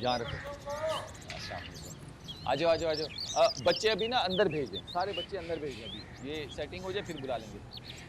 यहाँ रखो। अस्सलाम वालेकुम। आ जाओ आ जाओ आ जाओ। बच्चे अभी ना अंदर भेज दें, सारे बच्चे अंदर भेज दें, अभी ये सेटिंग हो जाए फिर बुला लेंगे।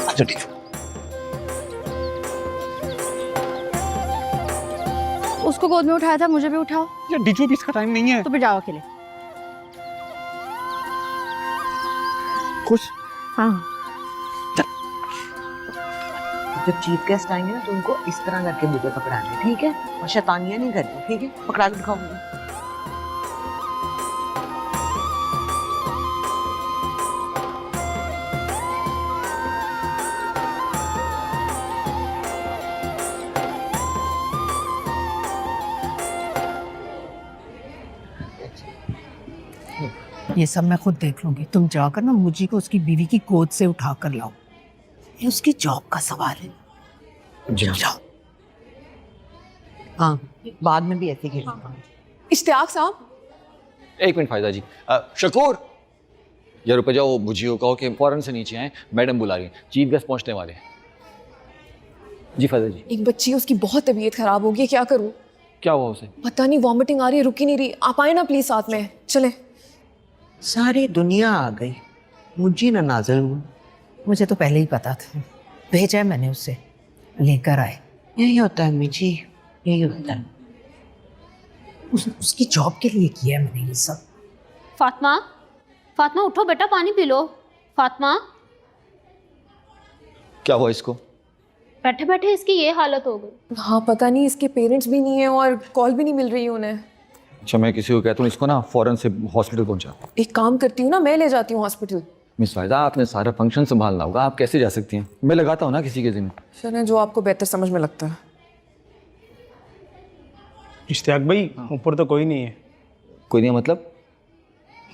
अच्छा ठीक है। उसको गोद में उठाया था, मुझे भी उठाओ। यार डीजो भी इसका टाइम नहीं है। तो फिर जाओ अकेले। खुश? हाँ। जब चीफ गेस्ट आएंगे ना तो उनको इस तरह करके मुझे पकड़ाना, ठीक है? और शैतानियां नहीं करनी, ठीक है? पकड़ा के दिखाऊंगी। ये सब मैं खुद देख लूंगी। तुम जाकर ना मुझी को उसकी बीवी की गोद से उठा कर लाओ। ये उसकी जॉब का सवाल है। जाओ। हाँ, बाद में भी ऐसे खेलूंगा। इश्तियाक साहब, एक मिनट फायदा जी। शकूर, यार रुपये जाओ, बुझियो कहो कि फौरन से नीचे आए, मैडम बुला रही हैं, चीफ गेस्ट पहुंचने वाले हैं। जी फायदा जी। एक बच्ची है, उसकी बहुत तबीयत खराब होगी, क्या करूं? क्या हुआ उसे? पता नहीं, वॉमिटिंग आ रही है, रुक ही नहीं रही। आप आए ना प्लीज साथ में, चले। सारी दुनिया आ गई, मुझे ना नाज़िल हुआ। मुझे तो पहले ही पता था, भेजा है मैंने उसे, लेकर आए। यही होता है मिजी, यही होता है। उसकी जॉब के लिए किया है मैंने ये सब। फातिमा, फातिमा उठो बेटा, पानी पी लो। फातिमा, क्या हुआ इसको? बैठे बैठे इसकी ये हालत हो गई। हाँ, पता नहीं, इसके पेरेंट्स भी नहीं है और कॉल भी नहीं मिल रही है उन्हें। अच्छा, मैं किसी को कहता हूँ इसको ना फौरन से हॉस्पिटल पहुंचा। एक काम करती हूँ ना, मैं ले जाती हूँ हॉस्पिटल। मिस फायदा, आपने सारा फंक्शन संभालना होगा, आप कैसे जा सकती हैं? मैं लगाता हूँ ना किसी के जिम्मे। चलें, जो आपको बेहतर समझ में लगता है। इश्तियाक भाई, ऊपर तो कोई नहीं है। कोई नहीं मतलब?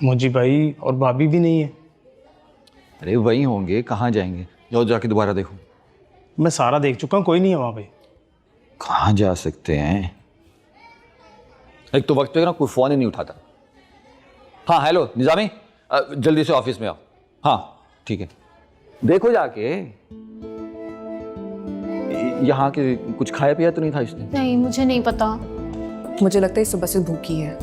मुझी भाई और भाभी भी नहीं है। अरे वही होंगे, कहाँ जाएंगे? जाओ जाके दोबारा देखो। मैं सारा देख चुका हूँ, कोई नहीं है वहाँ पे। कहाँ जा सकते हैं? एक तो वक्त पे ना कोई फ़ोन ही नहीं उठाता। हाँ हेलो निज़ामी, जल्दी से ऑफिस में आओ। हाँ ठीक है, देखो जाके यहाँ के कुछ खाया पिया तो नहीं था इसने? नहीं, मुझे नहीं पता। मुझे लगता है सुबह से भूखी है।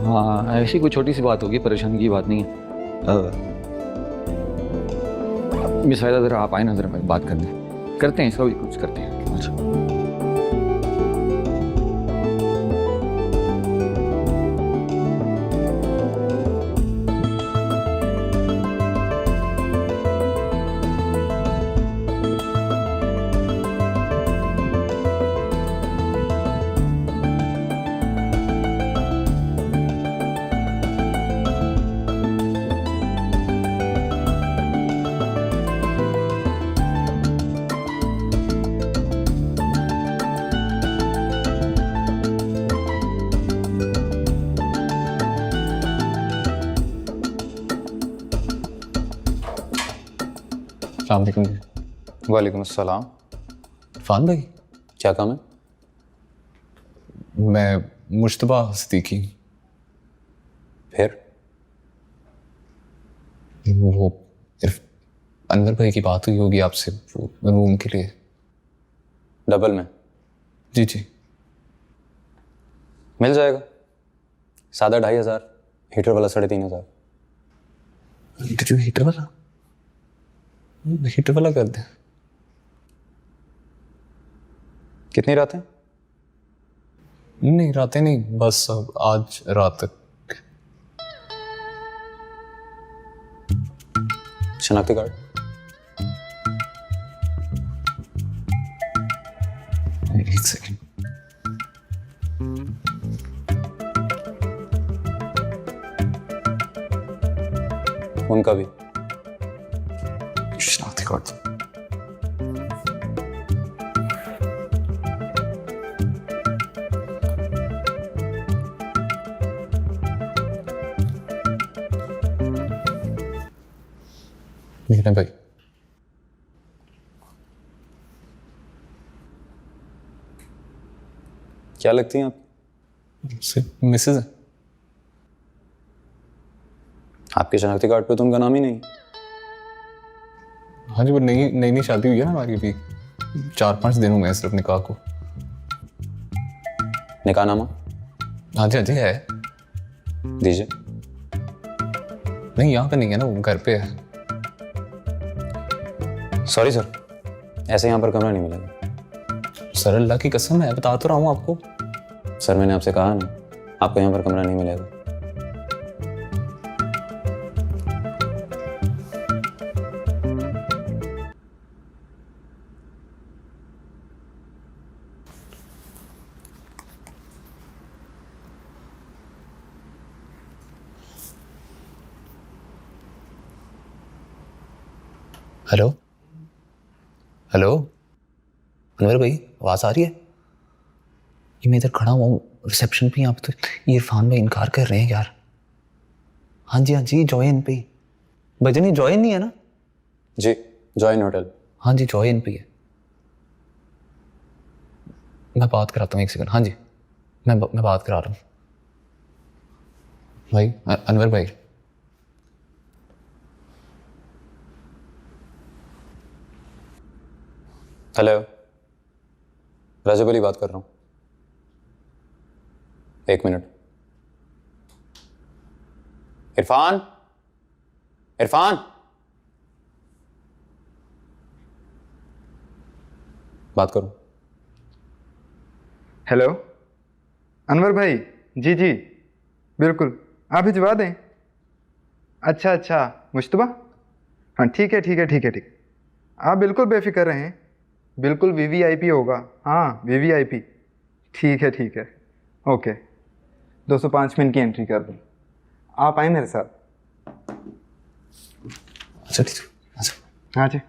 हाँ ऐसी कोई छोटी सी बात होगी, परेशानी की बात नहीं है। मिस फायदा ज़रा आप आए ना, ज़रा मैं बात करते हैं इसका भी कुछ करते हैं। अच्छा अस्सलाम वालेकुम अस्सलाम। इरफान भाई, क्या काम है? मैं मुश्तबा सिद्दीकी। फिर वो अनवर भाई की बात हुई होगी आपसे, वो रूम के लिए। डबल में? जी जी मिल जाएगा। सादा 2500, हीटर वाला 3500। जो हीटर वाला कर दे। कितनी रातें? नहीं रातें नहीं, बस आज रात तक। शनाख्ती कार्ड। एक सेकंड। उनका भी। शनाख्ती कार्ड। निकलें भाई। क्या लगती हैं आप? सिर्फ मिसेज है। आपके शनाख्ती कार्ड पे तो उनका नाम ही नहीं। हाँ जी, वो नई नई नई शादी हुई है ना हमारी भी। 4-5 दिन हुए हैं सिर्फ निकाह को। निकाहनामा हाँ जी है। दीजिए। नहीं यहाँ पे नहीं है ना, वो घर पे है। सॉरी सर, ऐसे यहाँ पर कमरा नहीं मिलेगा। सर अल्लाह की कसम है, बता तो रहा हूँ आपको। सर मैंने आपसे कहा ना, आपको यहाँ पर कमरा नहीं मिलेगा। हेलो हेलो अनवर भाई, आवाज़ आ रही है? ये मैं इधर खड़ा हुआ हूँ रिसेप्शन पे, यहाँ पे तो इरफान भाई इनकार कर रहे हैं यार। हाँ जी जॉइन पे। भजन जॉइन नहीं है ना? जी, जॉइन होटल। हाँ जी जॉइन पे है। मैं बात कराता हूँ, एक सेकंड। हाँ जी मैं बात करा रहा हूँ भाई। अनवर भाई, हेलो, राजू अली बात कर रहा हूँ। 1 मिनट। इरफान, इरफान, बात करो। हेलो अनवर भाई, जी बिल्कुल, आप भिजवा दें। अच्छा मुश्तबा, हाँ ठीक है। आप बिल्कुल बेफिक्र रहें, बिल्कुल वीवीआईपी होगा। हाँ वीवीआईपी। ठीक है। ओके, 205 मिनट की एंट्री कर दूँ। आप आए मेरे साथ। अच्छा ठीक है। अच्छा हाँ जी।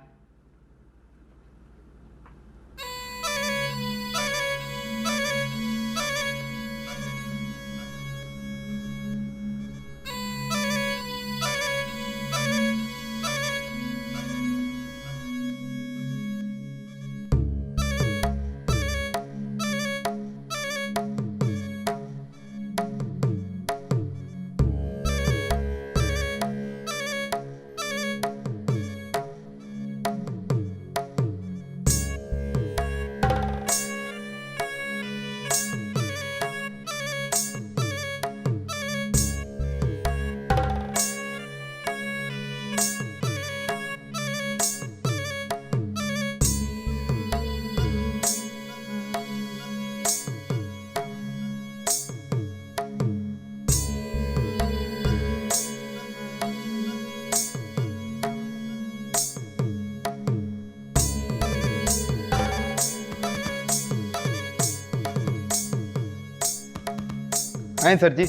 आए सर जी,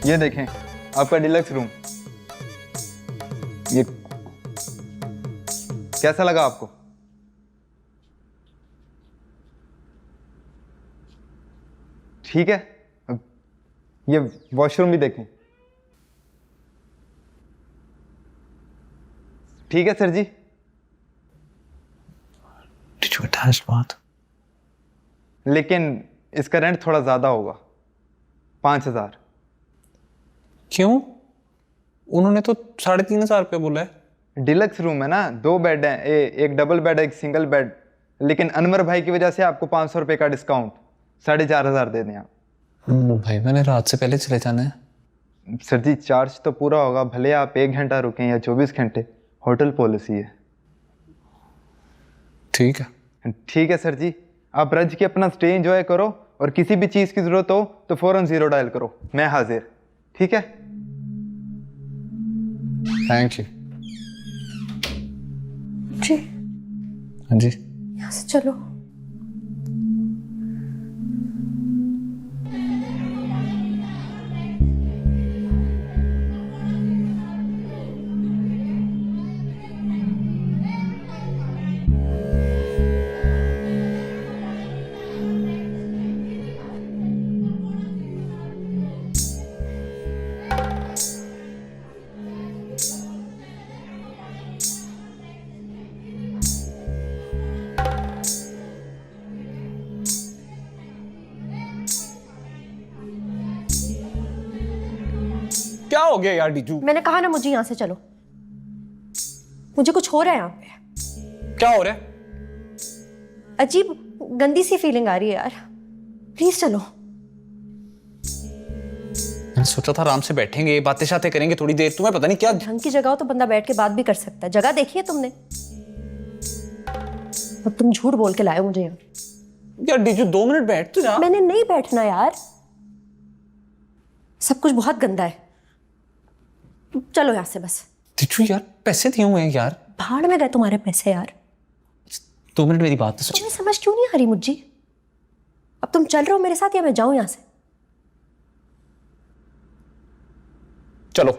ये देखें आपका डिलक्स रूम। ये कैसा लगा आपको? ठीक है, अब ये वॉशरूम भी देखें। ठीक है सर जी। बात, लेकिन इसका रेंट थोड़ा ज़्यादा होगा, 5,000। क्यों? उन्होंने तो 3,500 रुपये बोला है। डिलक्स रूम है ना, 2 बेड हैं, एक डबल बेड है, एक सिंगल बेड। लेकिन अनवर भाई की वजह से आपको 500 रुपये का डिस्काउंट, 4,500 दे दें आप। भाई मैंने रात से पहले चले जाना है। सर जी चार्ज तो पूरा होगा, भले आप 1 घंटा रुकें या 24 घंटे, होटल पॉलिसी है। ठीक है सर जी, आप रज के अपना स्टे एंजॉय करो, और किसी भी चीज़ की ज़रूरत हो तो फ़ौरन 0 डायल करो, मैं हाजिर। ठीक है, थैंक यू। जी हाँ जी यहाँ से चलो। क्या हो गया यार डीजू? मैंने कहा ना मुझे यहाँ से चलो। मुझे कुछ हो रहा है यहाँ पे। क्या हो रहा है? अजीब गंदी सी फीलिंग आ रही है यार। प्लीज चलो। मैंने सोचा था आराम से बैठेंगे, बातें शातें करेंगे थोड़ी देर। तुम्हें पता नहीं क्या। ढंग की जगह हो तो बंदा बैठ के बात भी कर सकता है। जगह देखी है तुमने? अब तुम झूठ बोल के लाए हो मुझे यहाँ। यार डीजू 2 मिनट बैठ तो जा। मैंने नहीं बैठना यार। सब कुछ बहुत गंदा है। चलो यहाँ से बस। डीजू यार पैसे दिए हुए हैं यार। भाड़ में गए तुम्हारे पैसे यार। 2 मिनट मेरी बात तो सुन। तुम्हें समझ क्यों नहीं आ रही मुझे? अब तुम चल रहे हो मेरे साथ या मैं जाऊं यहाँ से? चलो।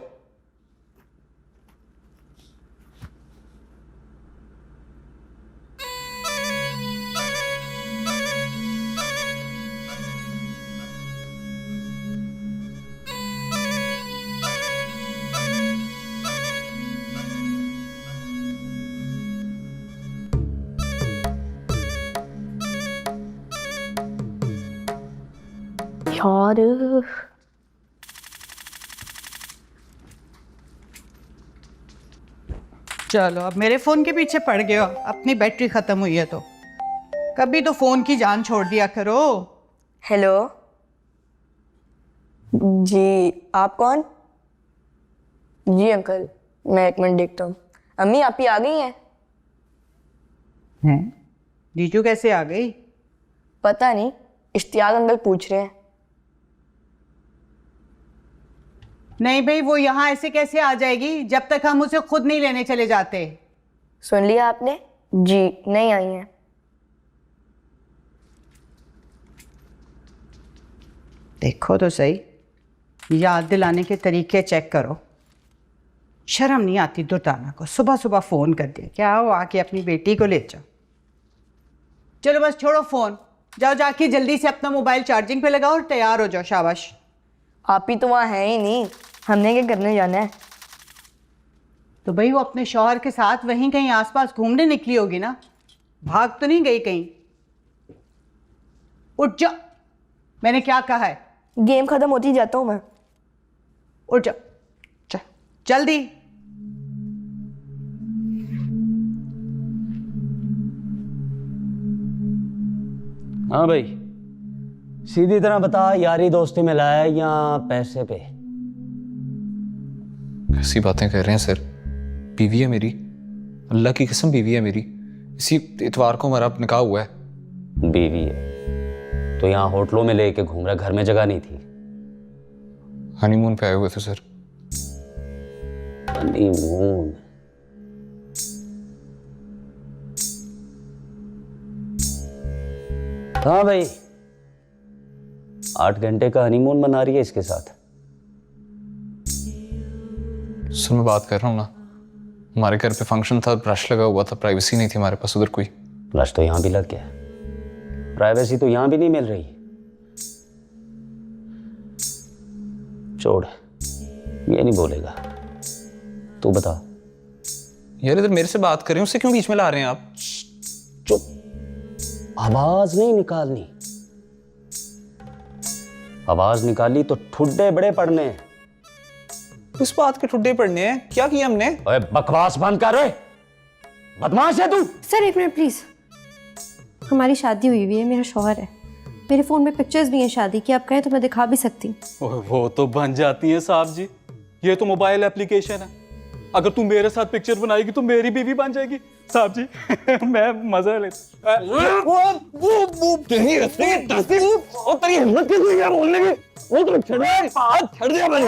यार चलो अब मेरे फोन के पीछे पड़ गए हो। अपनी बैटरी खत्म हुई है तो कभी तो फोन की जान छोड़ दिया करो। हेलो जी, आप कौन? जी अंकल, मैं 1 मिनट देखता हूँ। अम्मी आप ही आ गई हैं? हैं? जीजू कैसे आ गई? पता नहीं, इश्तियाक अंकल पूछ रहे हैं। नहीं भाई, वो यहाँ ऐसे कैसे आ जाएगी जब तक हम उसे खुद नहीं लेने चले जाते। सुन लिया आपने? जी नहीं आई हैं। देखो तो सही, याद दिलाने के तरीके चेक करो। शर्म नहीं आती दुर्दाना को, सुबह सुबह फोन कर दिया। क्या हो, आके अपनी बेटी को ले जाओ। चलो बस छोड़ो फोन, जाओ जाके जल्दी से अपना मोबाइल चार्जिंग पे लगाओ और तैयार हो जाओ। शाबाश। आप ही तो वहाँ हैं ही नहीं, हमने क्या करने जाना है? तो भाई वो अपने शौहर के साथ वहीं कहीं आसपास घूमने निकली होगी ना, भाग तो नहीं गई कहीं। उठ जा, मैंने क्या कहा है। गेम खत्म होती जाता हूँ मैं। उठ जा, जल्दी। हाँ भाई, सीधी तरह बता, यारी दोस्ती में लाया या पैसे पे? कैसी बातें कर रहे हैं सर? बीवी है मेरी, अल्लाह की कसम बीवी है मेरी। इसी इतवार को हमारा निकाह हुआ है। बीवी है तो यहाँ होटलों में लेके घूम रहा, घर में जगह नहीं थी? हनीमून पे आए हुए थे सर। हनीमून? हाँ भाई, 8 घंटे का हनीमून मना रही है इसके साथ। सर मैं बात कर रहा हूँ ना, हमारे घर पे फंक्शन था, रश लगा हुआ था, प्राइवेसी नहीं थी हमारे पास उधर कोई। रश तो यहाँ भी लग गया, प्राइवेसी तो यहाँ भी नहीं मिल रही। छोड़, ये नहीं बोलेगा, तू बता। यार इधर मेरे से बात कर रहे हैं, उससे क्यों बीच में ला रहे हैं आप? चुप, आवाज नहीं निकालनी। आवाज निकाली तो ठुड्डे बड़े पड़ने। इस बात के ठुड्डे पड़ने हैं? क्या किया हमने? ओए बकवास बंद कर रहे, बदमाश है तू। Sir 1 minute please. हमारी शादी हुई हुई है, मेरा शौहर है, मेरे फोन में पिक्चर्स भी हैं शादी की, आप कहें तो मैं दिखा भी सकती हूँ। वो तो बन जाती है साहब जी, ये तो मोबाइल एप्लीकेशन है। अगर तू मेरे साथ पिक्चर बनाएगी तो मेरी बीवी बन जाएगी साहब जी। मैं मजा लेता। तेरी हिम्मत कैसे है बोलने की? वो तो छड़ दिया मैंने।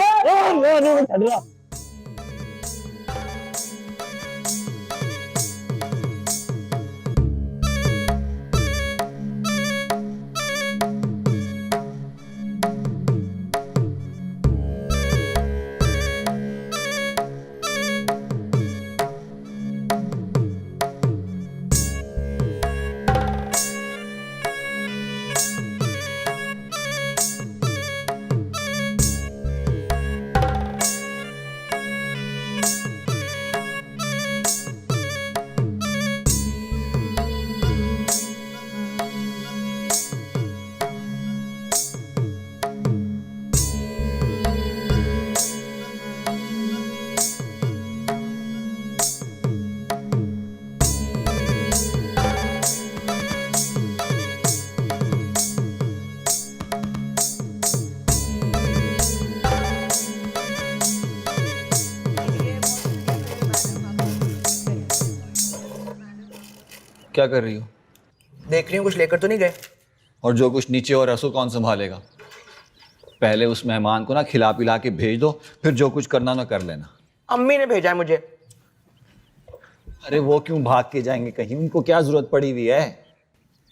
क्या कर रही हो? देख रही हूँ कुछ लेकर तो नहीं गए। और जो कुछ नीचे और रसो कौन संभालेगा? पहले उस मेहमान को ना खिला पिला के भेज दो, फिर जो कुछ करना ना कर लेना। अम्मी ने भेजा है मुझे। अरे वो क्यों भाग के जाएंगे कहीं, उनको क्या जरूरत पड़ी हुई है?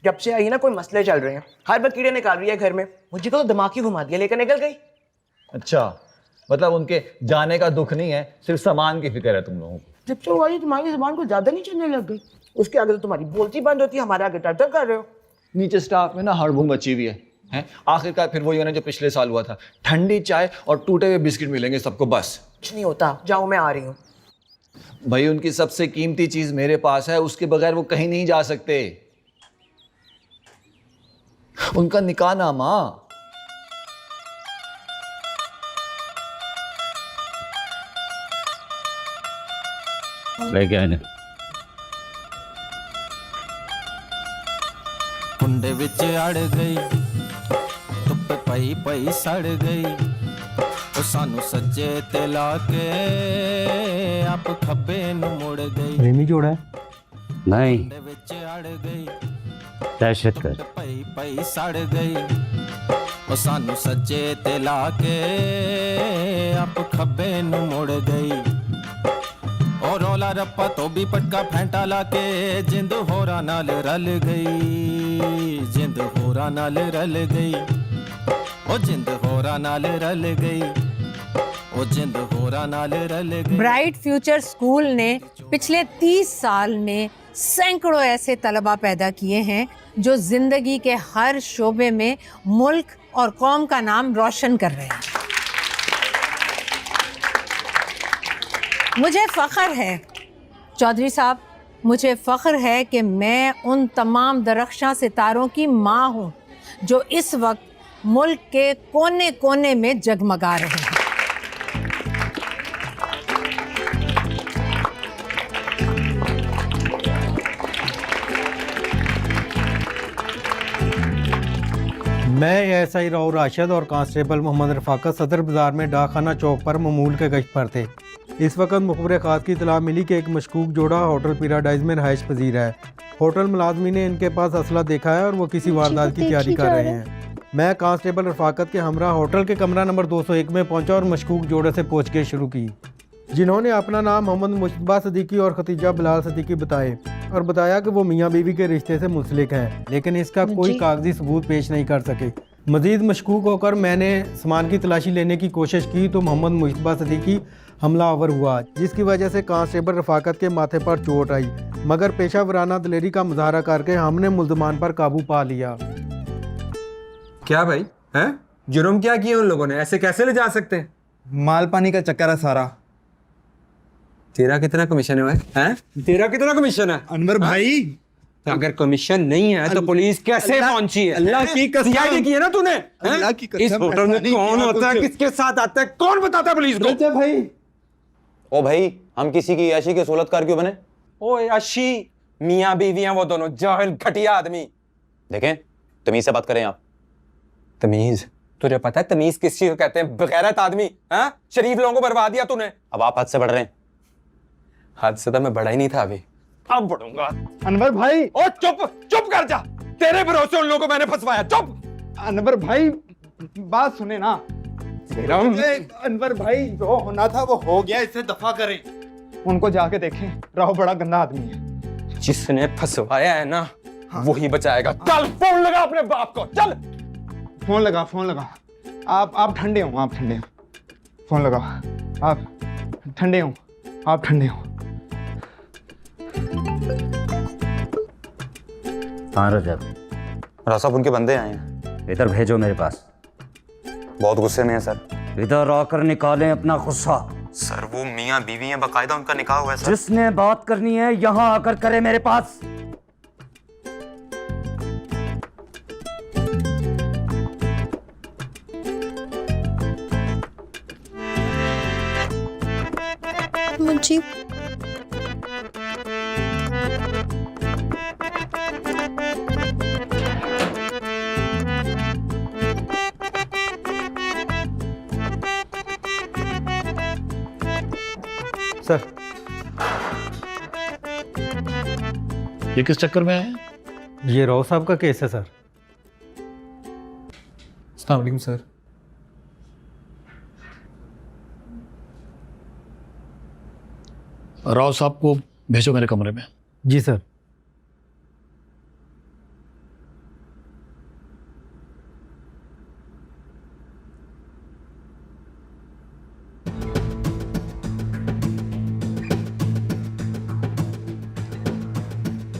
जब से आई ना कोई मसले चल रहे हैं, हर बार कीड़े निकाल रही है घर में। मुझे तो दिमाग ही घुमा दिया, लेकर निकल गई। अच्छा, मतलब उनके जाने का दुख नहीं है, सिर्फ सामान की फिक्र है तुम लोगों को। जब से वो आई तुम्हारी जुबान को ज्यादा नहीं चलने लग गई। उसके आगे तो तुम्हारी बोलती बंद होती है, हमारे आगे टर्टर कर रहे हो। नीचे स्टाफ में ना हड़बुम मची हुई है। आखिरकार फिर वही होना जो पिछले साल हुआ था, ठंडी चाय और टूटे हुए बिस्किट मिलेंगे सबको बस। कुछ नहीं होता, जाओ मैं आ रही हूँ। भाई उनकी सबसे कीमती चीज मेरे पास है, उसके बगैर वो कहीं नहीं जा सकते। उनका निकाह नामा। लेके आने कुंडे विच अड़ गई, धुप पई पई सड़ गई, ओ सानू सज्जे ते ला के आप खब्बे नु मुड़ गई। प्रेमी जोड़ा है? नहीं, कुंडे विच अड़ गई, दहशत कर। पई पई सड़ गई, ओ सानू सज्जे ते ला के आप खब्बे नु मुड़ गई। और रौला रप्पा तो भी पटका फैंटा लाके जिंद होरा नाल रल गई, जिंद होरा नाल रल गई, ओ जिंद होरा नाल रल गई, ओ जिंद होरा नाल रल गई। ब्राइट फ्यूचर स्कूल ने पिछले 30 साल में सैकड़ों ऐसे तलबा पैदा किए हैं जो जिंदगी के हर शोबे में मुल्क और कौम का नाम रोशन कर रहे हैं। मुझे फ़ख्र है चौधरी साहब, मुझे फ़ख्र है कि मैं उन तमाम दरख्शां सितारों की माँ हूँ जो इस वक्त मुल्क के कोने कोने में जगमगा रहे हैं। मैं एसआई राव राशिद और कांस्टेबल मोहम्मद रफाकत सदर बाज़ार में डाकखाना चौक पर मामूल के गश्त पर थे। इस वक्त मुखबर खास की इतला मिली कि एक मशकूक जोड़ा होटल पैराडाइज में रहायश पजीर है। होटल मुलाजमी ने इनके पास असला देखा है और वो किसी वारदात की तैयारी कर रहे हैं। मैं कांस्टेबल रफाकत के हमरा होटल के कमरा नंबर 201 में पहुंचा और मशकूक जोड़े से पूछगिछ शुरू की, जिन्होंने अपना नाम मोहम्मद मुश्तबा सदीकी और खतीजा बिलाल सदीकी बताए और बताया कि वो मियाँ बीवी के रिश्ते से मुंसलिक हैं, लेकिन इसका कोई कागजी सबूत पेश नहीं कर सके। मजीद मशकूक होकर मैंने सामान की तलाशी लेने की कोशिश की तो मोहम्मद मुश्तबा सदीकी हमलावर हुआ, जिसकी वजह से कांस्टेबल रफाकत के माथे पर चोट आई, मगर पेशा वराना दिलेरी का मुजाहरा करके हमने मुल्ज़मान पर काबू पा लिया। क्या भाई हैं? जुर्म क्या किया उन लोगों ने? ऐसे कैसे ले जा सकते हैं? माल पानी का चक्कर है सारा। तेरा कितना कमीशन है भाई? हैं? तेरा कितना कमीशन है अनवर भाई? अगर कमीशन नहीं है तो पुलिस कैसे पहुंची है? अल्लाह की कसम सीआईडी की है ना तूने? अल्लाह की कसम। इस होटल में कौन होता है, किसके साथ आता है, कौन बताता है पुलिस को? भाई ओ भाई, हम किसी की याशी के सोलतकार क्यों बने? ओ याशी, मियां बीवी हैं वो दोनों, जाहिल घटिया आदमी। देखें, तमीज से बात करें आप। तमीज? तुझे पता है तमीज किस चीज को कहते हैं? बेगैरत आदमी। हाँ, शरीफ लोगों को बर्बाद दिया तूने। अब आप हद से बढ़ रहे हैं। हद से तो मैं बढ़ा ही नहीं था अभी, अब बढ़ूंगा। अनवर भाई, ओ चुप चुप कर जा, तेरे भरोसे उन लोगों को मैंने फंसवाया। चुप। अनवर भाई बात सुने ना। अनवर भाई, जो होना था वो हो गया, इसे दफा करें। उनको जाके देखें, राव बड़ा गंदा आदमी है। जिसने फंसवाया है ना, वही बचाएगा। चल फोन लगा अपने बाप को, चल फोन लगा, फोन लगा। आप ठंडे हो, आप ठंडे हो। फोन लगा, आप ठंडे हो, आप ठंडे हो। हाँ रजब, साहब उनके बंदे आए हैं, इधर भेजो मेरे पास। बहुत गुस्से में है सर। इधर आकर निकालें अपना गुस्सा। सर वो मियाँ बीवी हैं, बाकायदा उनका निकाह हुआ है सर। जिसने बात करनी है यहाँ आकर करे मेरे पास। मुझे सर ये किस चक्कर में आए? ये राव साहब का केस है सर। अस्सलाम वालेकुम सर। राव साहब को भेजो मेरे कमरे में। जी सर।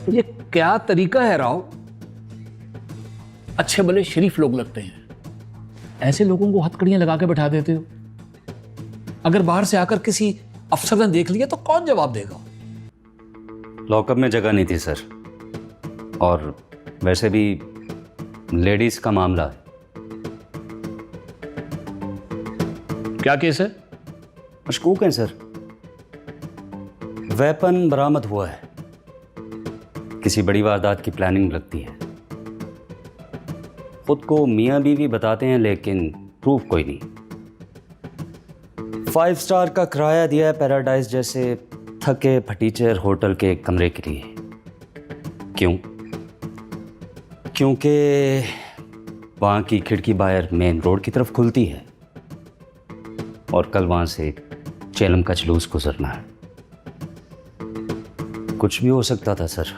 ये क्या तरीका है राव? अच्छे भले शरीफ लोग लगते हैं, ऐसे लोगों को हथकड़ियां लगा के बैठा देते हो। अगर बाहर से आकर किसी अफसर ने देख लिया तो कौन जवाब देगा? लॉकअप में जगह नहीं थी सर, और वैसे भी लेडीज का मामला है। क्या केस है? मशकूक हैं सर। वेपन बरामद हुआ है, किसी बड़ी वारदात की प्लानिंग लगती है। खुद को मियाँ बीवी बताते हैं, लेकिन प्रूफ कोई नहीं। 5 स्टार का किराया दिया है पैराडाइज जैसे थके फटीचर होटल के कमरे के लिए। क्यों? क्योंकि वहाँ की खिड़की बाहर मेन रोड की तरफ खुलती है और कल वहाँ से चेलम का जुलूस गुजरना है। कुछ भी हो सकता था सर।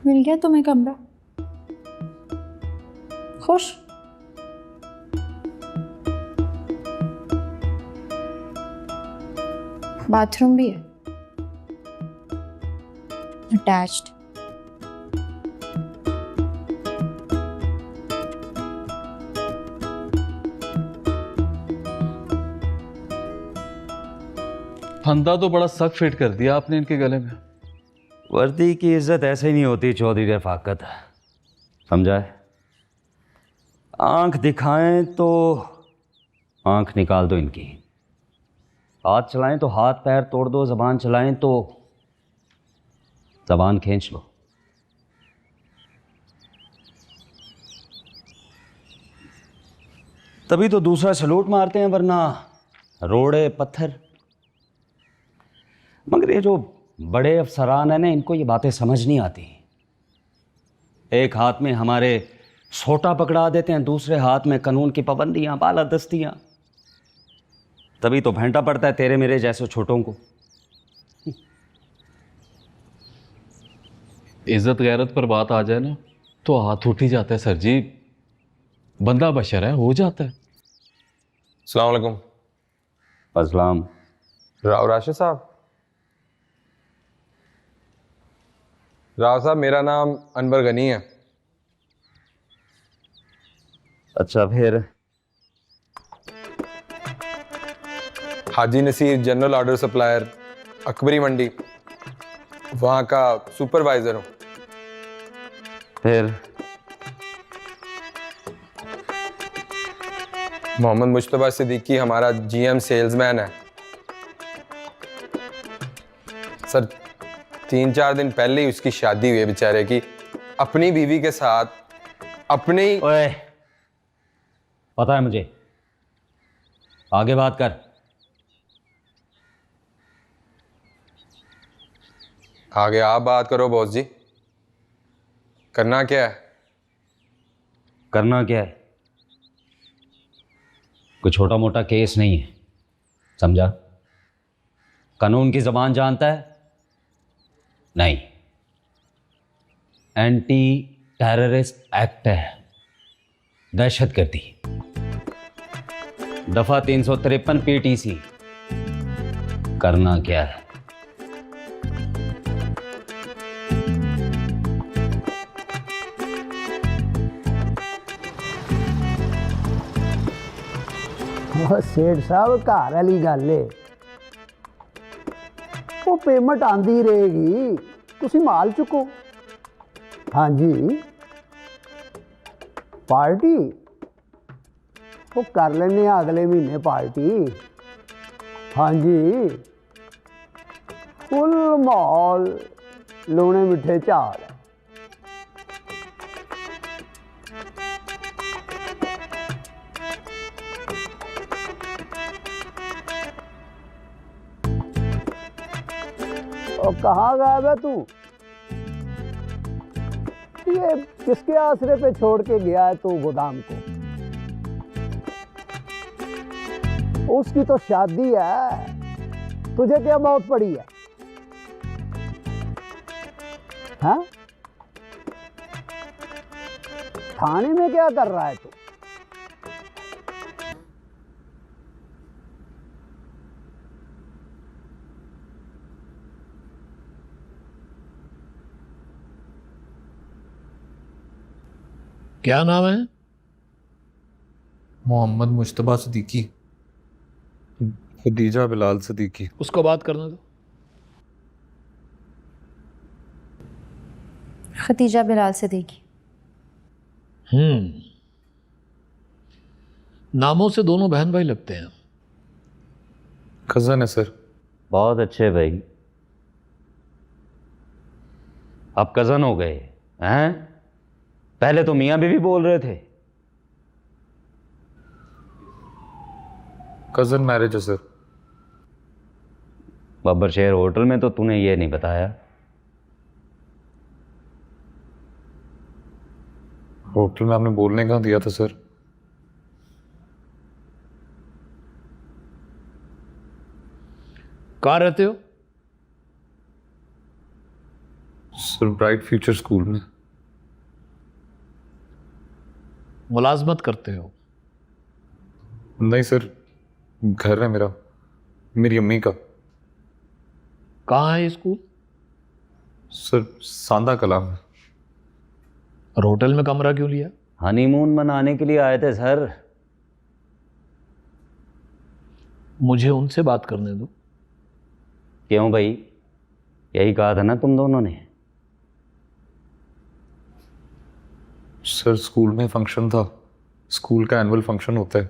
मिल गया तुम्हें कमरा? खुश? बाथरूम भी है अटैच्ड। फंदा तो बड़ा सख्त फिट कर दिया आपने इनके गले में। वर्दी की इज्जत ऐसे ही नहीं होती चौधरी रफाकत, समझा है? आंख दिखाएं तो आंख निकाल दो इनकी, हाथ चलाएं तो हाथ पैर तोड़ दो, जबान चलाएं तो जबान खींच लो। तभी तो दूसरा सलूट मारते हैं, वरना रोड़े पत्थर। मगर ये जो बड़े अफसरान हैं ना, इनको ये बातें समझ नहीं आती। एक हाथ में हमारे सोटा पकड़ा देते हैं, दूसरे हाथ में कानून की पाबंदियां, बालादस्तियां। तभी तो भैंटा पड़ता है तेरे मेरे जैसे छोटों को। इज्जत गैरत पर बात आ जाए ना तो हाथ उठ ही जाता है सर जी। बंदा बशर है, हो जाता है। अस्सलाम वालेकुम। अस्सलाम। राव राशिद साहब। राव साहब, मेरा नाम अनवर गनी है। अच्छा, फिर? Haji Naseer general order supplier, Akbari Mandi, वहाँ का सुपरवाइजर हूँ। फिर? मोहम्मद मुश्तबा सिद्दीकी हमारा जीएम सेल्समैन है। सर, 3-4 दिन पहले ही उसकी शादी हुई है बेचारे की, अपनी बीवी के साथ। अपनी ओए, पता है मुझे, आगे बात कर। आगे आप बात करो बॉस जी। करना क्या है? करना क्या है? कोई छोटा मोटा केस नहीं है, समझा? कानून की जबान जानता है? नहीं। एंटी टेररिस्ट एक्ट है, दहशतगर्दी, दफा 353 पीटीसी। करना क्या है? सेठ साहब घर वाली गल है, वो पेमेंट आंदी रहेगी, तुसी माल चुको। हाँ जी, पार्टी वो कर लेने अगले महीने पार्टी। हाँ जी, फुल माहौल, लूने मिठे चाल। और कहाँ गायब है तू? ये किसके आसरे पे छोड़ के गया है तू गोदाम को? उसकी तो शादी है, तुझे क्या मौत पड़ी है? हाँ? थाने में क्या कर रहा है तू? क्या नाम है? मोहम्मद मुश्तबा सिद्दीकी, खदीजा बिलाल सिद्दीकी। उसको बात करने दो। खतीजा बिलाल सिद्दीकी। नामों से दोनों बहन भाई लगते हैं। कज़न है सर। बहुत अच्छे भाई, आप कज़न हो गए हैं? पहले तो मियाँ बीवी बोल रहे थे। कज़न मैरिज है सर। बब्बर शहर होटल में तो तूने ये नहीं बताया। होटल में आपने बोलने का दिया था सर। कहाँ रहते हो? सर ब्राइट फ्यूचर स्कूल में। मुलाजमत करते हो? नहीं सर, घर है मेरा, मेरी अम्मी का। कहाँ है ये स्कूल? सर सांदा कला में। और होटल में कमरा क्यों लिया? हनीमून मनाने के लिए आए थे सर। मुझे उनसे बात करने दो। क्यों भाई, यही कहा था ना तुम दोनों ने? सर स्कूल में फंक्शन था, स्कूल का एनुअल फंक्शन होता है,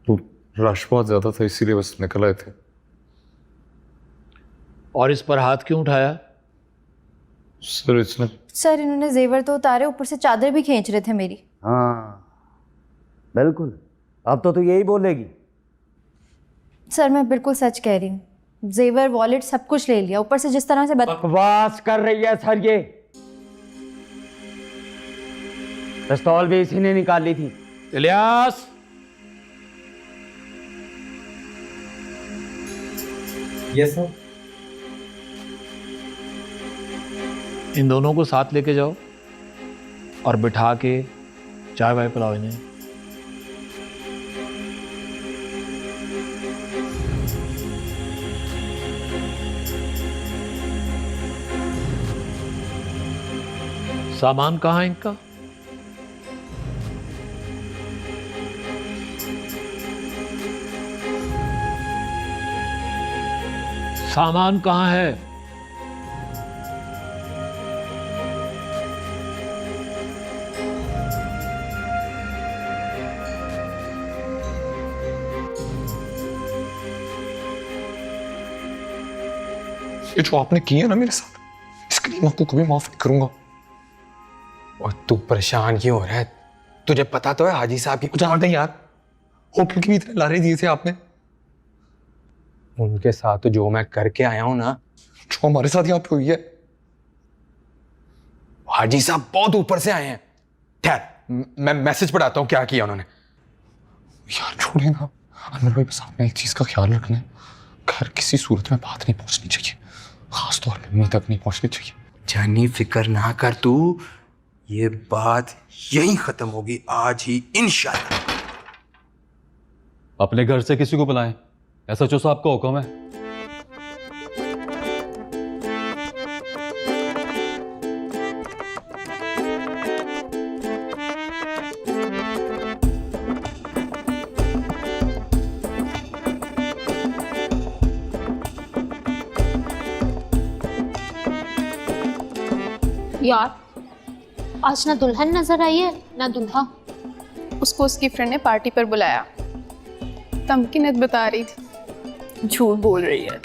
तो रश बहुत ज़्यादा था, इसीलिए बस निकल आए थे। और इस पर हाथ क्यों उठाया? सर इसने सर इन्होंने जेवर तो उतारे, ऊपर से चादर भी खींच रहे थे मेरी। हाँ बिल्कुल, अब तो तू यही बोलेगी। सर मैं बिल्कुल सच कह रही हूँ, जेवर वॉलेट सब कुछ ले लिया, ऊपर से जिस तरह से बकवास कर रही है सर। ये पिस्तौल भी इसी ने निकाली थी। Ilyas, yes sir. इन दोनों को साथ लेके जाओ और बिठा के चाय वाय पिलाओ इन्हें। सामान कहाँ है इनका? सामान कहाँ है? ये जो आपने किया ना मेरे साथ, इसके लिए मैं आपको कभी माफ नहीं करूंगा। और तू परेशान क्यों हो रहा है? तुझे पता तो है हाजी साहब की। जानते हैं यार, होटल के भी इतने लारे दिए थे आपने। उनके साथ तो जो मैं करके आया हूं ना, जो हमारे साथ यहाँ पे हुई है, हाजी साहब बहुत ऊपर से आए हैं। ठहर, मैं मैसेज पढ़ाता हूँ क्या किया उन्होंने। यार छोड़े ना अनवर भाई, बस आपने एक चीज का ख्याल रखना है, घर किसी सूरत में बात नहीं पहुंचनी चाहिए, खास तौर पे मम्मी तक नहीं पहुंचनी चाहिए। जानी फिक्र ना कर तू, ये बात यहीं खत्म होगी आज ही इंशाल्लाह। अपने घर से किसी को बुलाएं, SHO साहब का हुक्म है। यार आज ना दुल्हन नजर आई है ना दूल्हा। उसको उसकी फ्रेंड ने पार्टी पर बुलाया, तमकीनत बता रही थी। झूठ बोल रही है,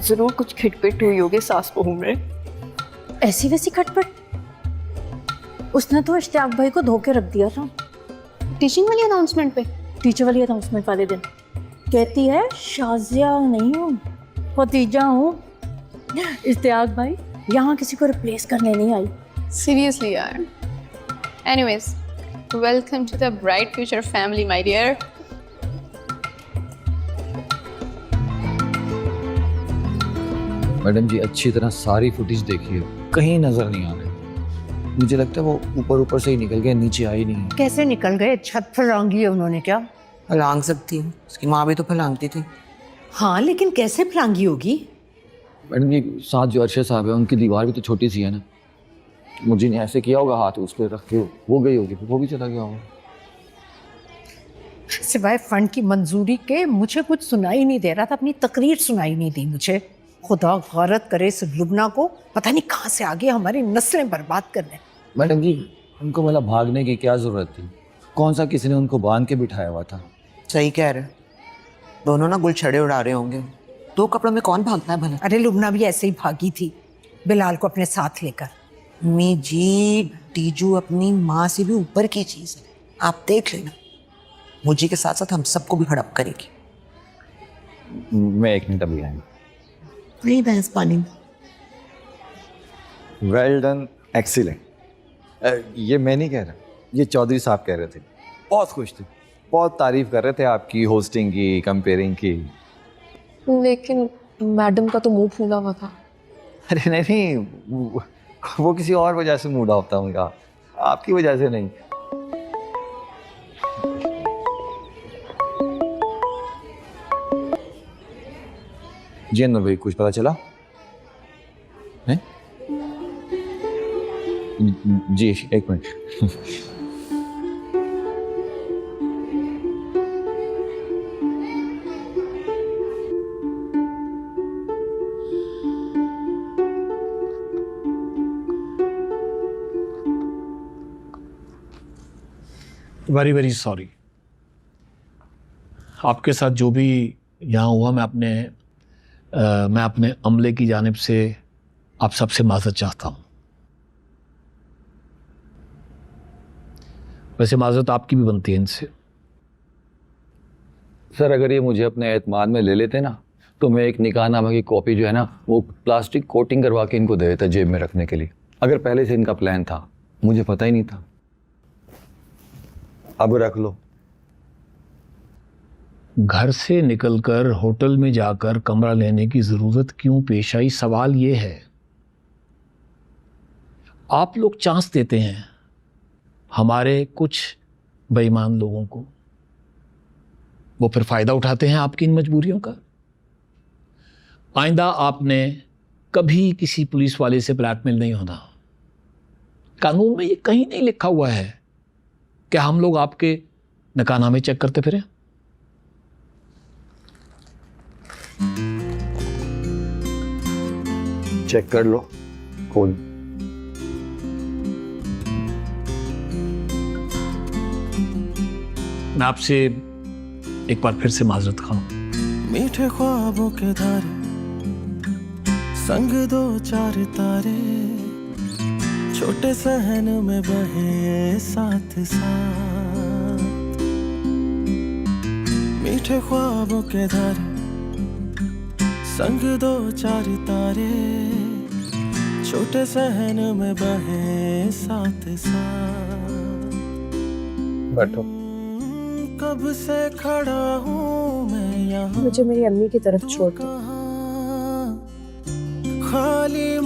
जरूर कुछ खिटपिट हुई होगी सास बहू में। ऐसी वैसी खटपट? उसने तो इश्तियाक भाई को धोखे रख दिया था टीचिंग वाली अनाउंसमेंट पे, टीचर वाली अनाउंसमेंट वाले दिन। कहती है शाजिया नहीं हूँ, भतीजा हूँ। इश्तियाक भाई यहाँ किसी को रिप्लेस करने नहीं आई। सीरियसली यार। Anyways, welcome to the bright future family my dear. Madam ji अच्छी तरह सारी फुटेज देखी है, कहीं नजर नहीं आ रही। मुझे लगता है वो ऊपर ऊपर से ही निकल गए, नीचे आई नहीं। कैसे निकल गए? छत फलांगी है उन्होंने क्या? फलांग सकती है, उसकी माँ भी तो फलांगती थी। हाँ लेकिन कैसे फलांगी होगी? मैडम जी साथ जो अरशद साहब है उनकी दीवार भी तो छोटी सी है ना, मुझे ने ऐसे किया होगा हाथ उस पर रख के, वो गई होगी, वो भी चला गया होगा। सिवाय फंड की मंजूरी के मुझे कुछ सुनाई नहीं दे रहा था, अपनी तकरीर सुनाई नहीं दी मुझे। खुदा गौरत करे इस लुबना को, पता नहीं कहाँ से आगे हमारी नस्लें बर्बाद करने। मैडम जी उनको मतलब भागने की क्या जरूरत थी? कौन सा किसी ने उनको बांध के बिठाया हुआ था? सही कह रहे, दोनों ना गुलछड़े उड़ा रहे होंगे। दो कपड़ों में कौन भागता है भला? अरे लुबना भी ऐसे ही भागी थी बिलाल को अपने साथ लेकर। मी जी, टीजू अपनी माँ से भी ऊपर की चीज है, आप देख लेना। मुझे के साथ साथ हम सबको भी हड़प करेगी। मैं 1 मिनट अभी आएंगे। नहीं भैंस पानी में। Well done, excellent. ये मैं नहीं कह रहा, ये चौधरी साहब कह रहे थे। बहुत खुश थे, बहुत तारीफ कर रहे थे आपकी होस्टिंग की, कंपेयरिंग की। लेकिन मैडम का तो मुंह फूला हुआ था। अरे नहीं, वो किसी और वजह से मूड ऑफ था उनका, आपकी वजह से नहीं। जी अनवर भाई कुछ पता चला है? जी 1 मिनट। Very very sorry. आपके साथ जो भी यहाँ हुआ, मैं अपने अमले की जानिब से आप सबसे माज़रत चाहता हूँ। वैसे माज़रत आपकी भी बनती है इनसे। सर अगर ये मुझे अपने एतमाद में ले लेते ना, तो मैं एक निकाहनामा की कॉपी जो है ना वो प्लास्टिक कोटिंग करवा के इनको दे देता जेब में रखने के लिए। अगर पहले से इनका प्लान था, मुझे पता ही नहीं था। अब रख लो। घर से निकलकर होटल में जाकर कमरा लेने की ज़रूरत क्यों पेश आई? सवाल ये है, आप लोग चांस देते हैं हमारे कुछ बेईमान लोगों को, वो फिर फ़ायदा उठाते हैं आपकी इन मजबूरियों का। आइंदा आपने कभी किसी पुलिस वाले से ब्लैकमेल नहीं होना। कानून में ये कहीं नहीं लिखा हुआ है कि हम लोग आपके निकाहनामे चेक करते फिरें। चेक कर लो, खोल। मैं आपसे एक बार फिर से माजरत खाऊं। मीठे ख्वाबों के धारे संग 2-4 तारे, छोटे सहन में बहे साथ साथ। मीठे ख्वाबों के धारे संग 2-4 तारे, छोटे सहन में बहे साथ साथ। बैठो। कब से खड़ा हूँ मैं यहाँ, मुझे मेरी अम्मी की तरफ छोड़ दो। खाली